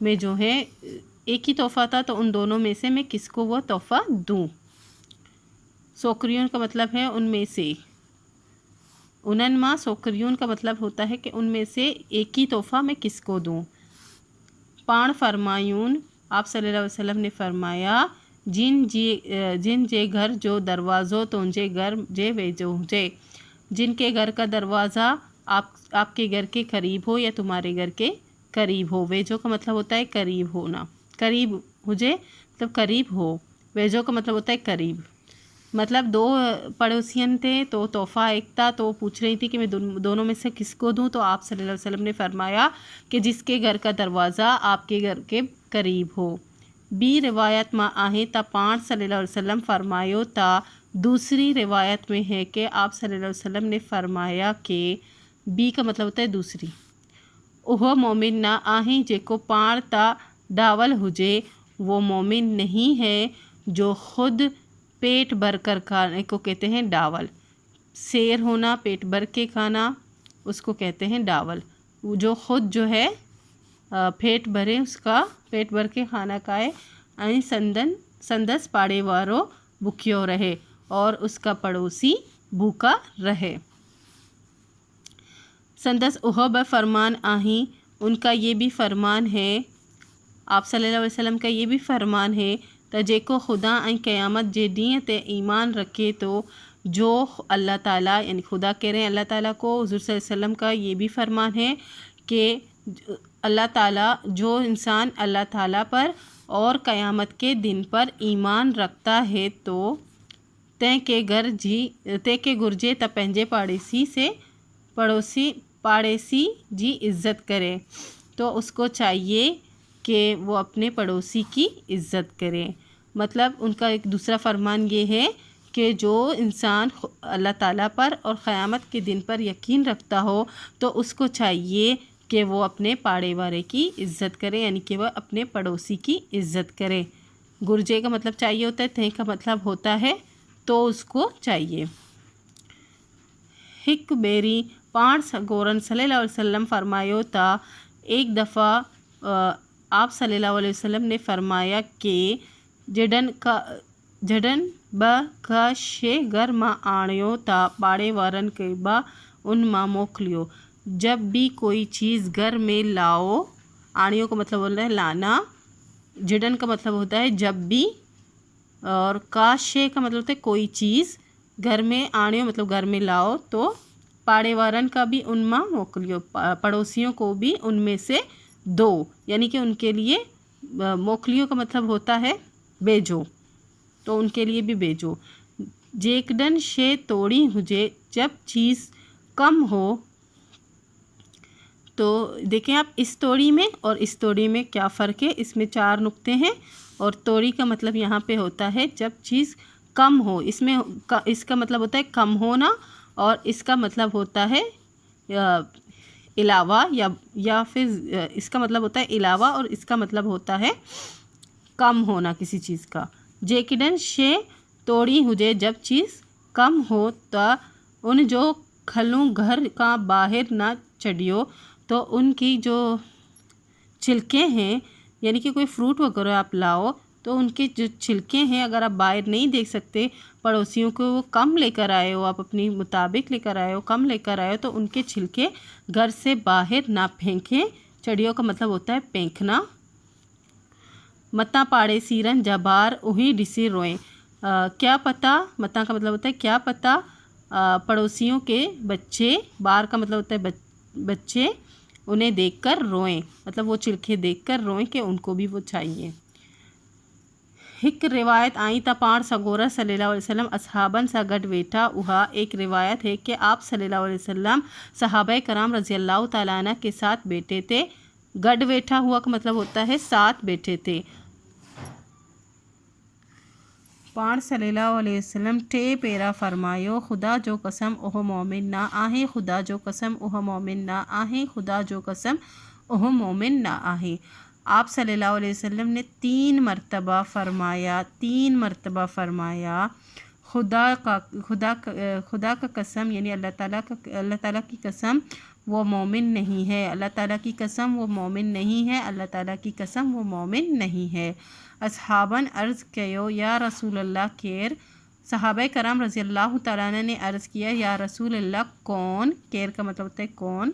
میں جو ہے ایک ہی تحفہ تھا تو ان دونوں میں سے میں کس کو وہ تحفہ دوں. سوکریون کا مطلب ہے ان میں سے. اننما سوکریون کا مطلب ہوتا ہے کہ ان میں سے ایک ہی تحفہ میں کس کو دوں. پان فرمایون آپ صلی اللہ علیہ وسلم نے فرمایا جن جے گھر جو دروازو تونجے گھر جے ویجو جے. جن کے گھر کا دروازہ آپ کے گھر کے قریب ہو یا تمہارے گھر کے قریب ہو. ویجو کا مطلب ہوتا ہے قریب ہونا. قریب ہو جے مطلب قریب ہو. ویجو کا مطلب ہوتا ہے قریب. مطلب دو پڑوسین تھے تو تحفہ ایک تھا تو پوچھ رہی تھی کہ میں دونوں میں سے کس کو دوں. تو آپ صلی اللہ علیہ وسلم نے فرمایا کہ جس کے گھر کا دروازہ آپ کے گھر کے قریب ہو. بی روایت میں آہیں تا پان صلی اللہ علیہ وسلم فرمایو تا. دوسری روایت میں ہے کہ آپ صلی اللہ علیہ وسلم نے فرمایا کہ بی کا مطلب ہوتا ہے دوسری. وہ مومن نہ آہیں جے کو پان تا ڈاول ہوجے. وہ مومن نہیں ہے جو خود پیٹ بھر کر کھانے کو کہتے ہیں ڈاول. سیر ہونا پیٹ بھر کے کھانا اس کو کہتے ہیں ڈاول. جو خود جو ہے پیٹ بھرے اس کا پیٹ بھر کے کھانا کھائے. سندس پاڑے وارو بھوکیو رہے اور اس کا پڑوسی بھوکا رہے. سندس اوہ ب فرمان آہیں ان کا یہ بھی فرمان ہے. آپ صلی اللہ علیہ وسلم کا یہ بھی فرمان ہے تجے کو خدا ان قیامت جے دین تے ایمان رکھے. تو جو اللہ تعالیٰ یعنی خدا کہہ رہے ہیں اللہ تعالیٰ کو. حضور صلی اللہ علیہ وسلم کا یہ بھی فرمان ہے کہ اللہ تعالیٰ جو انسان اللہ تعالیٰ پر اور قیامت کے دن پر ایمان رکھتا ہے تو تے کے گرجے تا پنجے پاڑیسی جی عزت کرے. تو اس کو چاہیے کہ وہ اپنے پڑوسی کی عزت کرے. مطلب ان کا ایک دوسرا فرمان یہ ہے کہ جو انسان اللہ تعالیٰ پر اور قیامت کے دن پر یقین رکھتا ہو تو اس کو چاہیے کہ وہ اپنے پاڑے وارے کی عزت کرے یعنی کہ وہ اپنے پڑوسی کی عزت کرے. گرجے کا مطلب چاہیے ہوتا ہے. تھے کا مطلب ہوتا ہے تو اس کو چاہیے. ہک بیری پان گورن صلی اللہ علیہ وسلم فرمایو تا. ایک دفعہ آپ صلی اللہ علیہ وسلم نے فرمایا کہ جڈن با کا شے گھر ماں آڑیو تا پاڑے وارن کے با ان ماں موکلیو. جب بھی کوئی چیز گھر میں لاؤ. آڑیوں کا مطلب ہوتا ہے لانا. جڈن کا مطلب ہوتا ہے جب بھی اور کا شے کا مطلب ہوتا ہے کوئی چیز. گھر میں آڑیوں مطلب گھر میں لاؤ تو پاڑے وارن کا بھی ان ماں موکلیو پڑوسیوں کو بھی ان میں سے دو یعنی کہ ان کے لیے. موکلیو کا مطلب ہوتا ہے بیجو تو ان کے لیے بھی بیجو. جیکڈن شے توڑی ہوجے جب چیز کم ہو. تو دیکھیں آپ اس توڑی میں اور اس توڑی میں کیا فرق ہے. اس میں 4 نقطے ہیں اور توڑی کا مطلب یہاں پہ ہوتا ہے جب چیز کم ہو. اس میں اس کا مطلب ہوتا ہے کم ہونا اور اس کا مطلب ہوتا ہے علاوہ یا پھر اس کا مطلب ہوتا ہے علاوہ اور اس کا مطلب ہوتا ہے کم ہونا کسی چیز کا. جیکڈن شے توڑی ہوجے جب چیز کم ہو تا ان جو کھلوں گھر کا باہر نہ چڑھیو. تو ان کی جو چھلکے ہیں یعنی کہ کوئی فروٹ وغیرہ آپ لاؤ تو ان کے جو چھلکے ہیں اگر آپ باہر نہیں دیکھ سکتے پڑوسیوں کو وہ کم لے کر آئے ہو آپ اپنی مطابق لے کر آئے ہو کم لے کر آئے ہو تو ان کے چھلکے گھر سے باہر نہ پھینکیں. چڑیوں کا مطلب ہوتا ہے پھینکنا. متا پاڑے سیرن جبار وہی ڈسی روئیں. کیا پتہ متا کا مطلب ہوتا ہے کیا پتہ پڑوسیوں کے بچے. بار کا مطلب ہوتا ہے بچے انہیں دیکھ کر روئیں مطلب وہ چھلکے دیکھ کر روئیں کہ ان کو بھی وہ چاہیے. ایک روایت آئی تا پان سگورا صلی اللہ علیہ وسلم اصحابن سا گڈ ویٹھا وہا. ایک روایت ہے کہ آپ صلی اللہ علیہ وسلم صحابہ کرام رضی اللہ تعالیٰ عنہ کے ساتھ بیٹھے تھے. گڈ ویٹھا ہوا کا مطلب ہوتا ہے ساتھ بیٹھے تھے. پان صلی اللہ علیہ وسلم ٹے پیرا فرمایو خدا جو قسم اوہ مومن نہ آہیں. خدا جو قسم اوہ مومن نہ آہیں. خدا جو قسم اوہ مومن نہ آہیں. آپ صلی اللہ علیہ وسلم نے 3 مرتبہ فرمایا خدا کا قسم یعنی اللہ تعالیٰ کی قسم وہ مومن نہیں ہے، اللہ تعالیٰ کی قسم وہ مومن نہیں ہے، اللہ تعالیٰ کی قسم وہ مومن نہیں ہے۔ اصحاباً عرض کیو یا رسول اللہ کیر، صحابہ کرام رضی اللہ تعالیٰ عنہ نے عرض کیا یا رسول اللہ کون، کیر کا مطلب ہوتا ہے کون۔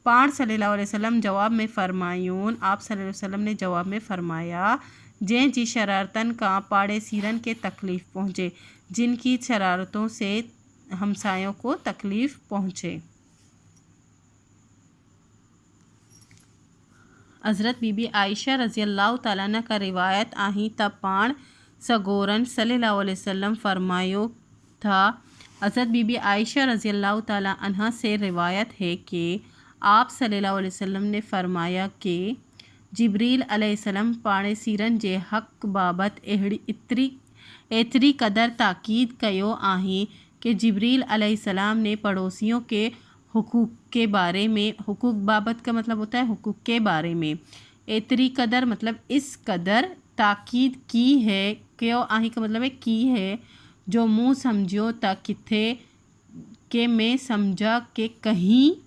پاڑ صلی اللہ علیہ وسلم جواب میں فرمایون، آپ صلی اللہ علیہ وسلم نے جواب میں فرمایا جیں جی شرارتن کا پاڑے سیرن کے تکلیف پہنچے، جن کی شرارتوں سے ہمسایوں کو تکلیف پہنچے۔ حضرت بی بی عائشہ رضی اللہ تعالیٰ عنہ کا روایت آہیں تب پاڑ سگورن صلی اللہ علیہ وسلم فرمایو تھا۔ حضرت بی بی عائشہ رضی اللہ تعالیٰ عنہ سے روایت ہے کہ آپ صلی اللہ علیہ وسلم نے فرمایا کہ جبریل علیہ السلام پاڑے سیرن جے حق بابت ایتری قدر تاکید کیو آہیں کہ جبریل علیہ السلام نے پڑوسیوں کے حقوق کے بارے میں، حقوق بابت کا مطلب ہوتا ہے حقوق کے بارے میں، ایتری قدر مطلب اس قدر تاکید کی ہے، کیو آہیں کا مطلب ہے کی ہے، جو منہ سمجھو تا کتھے کہ میں سمجھا کہ کہیں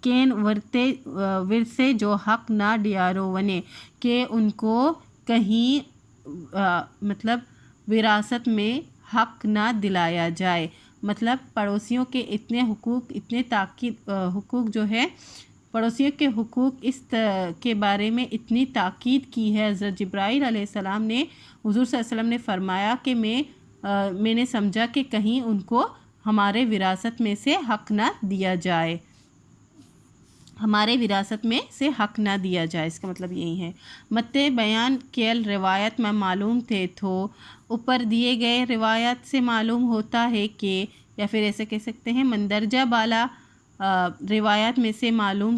کین ورثے جو حق نہ ڈیارو ونے، کہ ان کو کہیں مطلب وراثت میں حق نہ دلایا جائے، مطلب پڑوسیوں کے اتنے حقوق، اتنے تاکید حقوق جو ہے پڑوسیوں کے حقوق اس کے بارے میں اتنی تاکید کی ہے حضرت جبرائیل علیہ السلام نے، حضور صلی اللہ علیہ وسلم نے فرمایا کہ میں نے سمجھا کہ کہیں ان کو ہمارے وراثت میں سے حق نہ دیا جائے، ہمارے وراثت میں سے حق نہ دیا جائے، اس کا مطلب یہی ہے۔ متے بیان کیل روایت میں معلوم تھے تو اوپر دیے گئے روایت سے معلوم ہوتا ہے کہ، یا پھر ایسے کہہ سکتے ہیں مندرجہ بالا روایت میں سے معلوم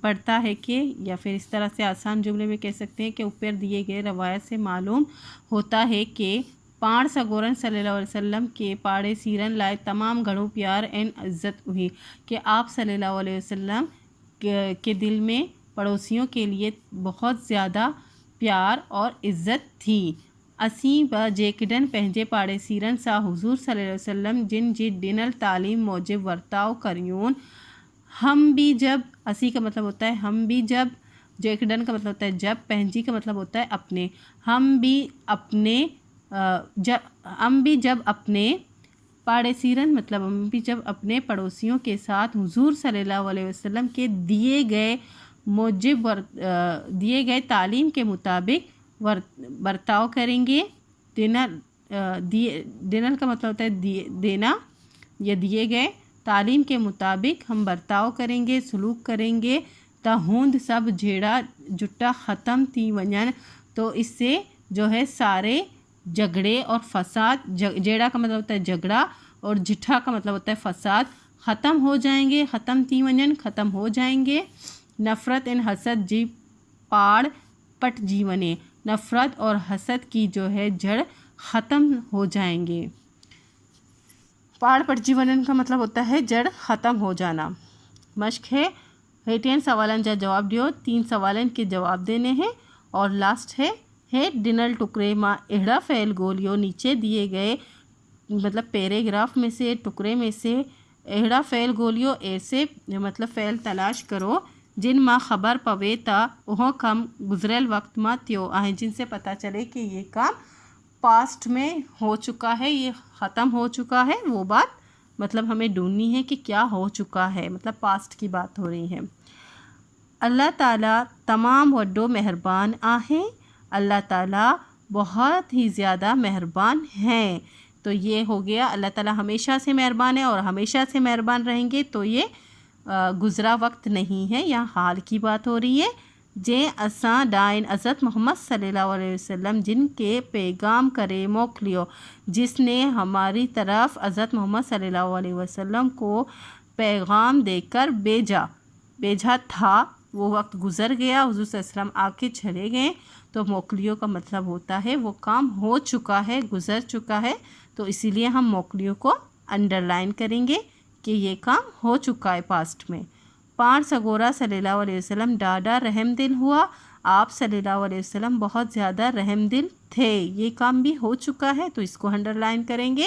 پڑتا ہے کہ، یا پھر اس طرح سے آسان جملے میں کہہ سکتے ہیں کہ اوپر دیے گئے روایت سے معلوم ہوتا ہے کہ پاڑ سگورن صلی اللہ علیہ وسلم کے پاڑے سیرن لائے تمام گھڑوں پیار این عزت ہوئی، کہ آپ صلی اللہ علیہ وسلم کے دل میں پڑوسیوں کے لیے بہت زیادہ پیار اور عزت تھی۔ اسیں با جیکڈن پہنجے پاڑے سیرن سا حضور صلی اللہ علیہ وسلم جن جی ڈنل تعلیم موجب ورتاؤ کریون، ہم بھی جب، اسی کا مطلب ہوتا ہے ہم بھی جب، جیکڈن کا مطلب ہوتا ہے جب، پہنجی کا مطلب ہوتا ہے اپنے، ہم بھی جب اپنے پاڑے سیرن مطلب ہم بھی جب اپنے پڑوسیوں کے ساتھ حضور صلی اللہ علیہ وسلم کے دیے گئے تعلیم کے مطابق برتاؤ کریں گے۔ ڈنل کا مطلب ہوتا ہے دینا یا دیے گئے، تعلیم کے مطابق ہم برتاؤ کریں گے، سلوک کریں گے، تا ہوند سب جھیڑا جٹا ختم تھی ونجن، تو اس سے جو ہے سارے جھگڑے اور فساد، جیڑا کا مطلب ہوتا ہے جھگڑا اور جٹھا کا مطلب ہوتا ہے فساد، ختم ہو جائیں گے، ختم تھی ونجن ختم ہو جائیں گے۔ نفرت ان حسد جی پاڑ پٹ جیونے، نفرت اور حسد کی جو ہے جڑ ختم ہو جائیں گے۔ پاڑ پٹ جیونن کا مطلب ہوتا ہے جڑ ختم ہو جانا۔ مشق ہے 18 سوالن جا جواب دیو، 3 سوالن کے جواب دینے ہیں، اور لاسٹ ہے ڈنل ٹکرے ماں اہڑا فعل گولیو، نیچے دیے گئے مطلب پیراگراف میں سے، ٹکڑے میں سے اہڑا فعل گولیو، ایسے مطلب فعل تلاش کرو جن ماں خبر پوے تا وہ کام گزرل وقت ماں تیو آہیں، جن سے پتہ چلے کہ یہ کام پاسٹ میں ہو چکا ہے، یہ ختم ہو چکا ہے، وہ بات مطلب ہمیں ڈھونڈنی ہے کہ کیا ہو چکا ہے، مطلب پاسٹ کی بات ہو رہی ہے۔ اللہ تعالیٰ تمام وڈو مہربان آہیں، اللہ تعالیٰ بہت ہی زیادہ مہربان ہیں۔ تو یہ ہو گیا اللہ تعالیٰ ہمیشہ سے مہربان ہے اور ہمیشہ سے مہربان رہیں گے، تو یہ گزرا وقت نہیں ہے، یہاں حال کی بات ہو رہی ہے۔ جے اساں ڈائن حضرت محمد صلی اللہ علیہ وسلم جن کے پیغام کرے موکلیو، جس نے ہماری طرف حضرت محمد صلی اللہ علیہ وسلم کو پیغام دے کر بھیجا تھا، وہ وقت گزر گیا، حضور صلی اللہ علیہ وسلم آ کے چلے گئے، تو موکلیوں کا مطلب ہوتا ہے وہ کام ہو چکا ہے، گزر چکا ہے، تو اسی لیے ہم موکلیوں کو انڈر لائن کریں گے کہ یہ کام ہو چکا ہے پاسٹ میں۔ پان سگورا صلی اللہ علیہ وسلم ڈاڈا رحم دل ہوا، آپ صلی اللہ علیہ وسلم بہت زیادہ رحم دل تھے، یہ کام بھی ہو چکا ہے تو اس کو انڈر لائن کریں گے۔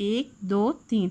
1 2 3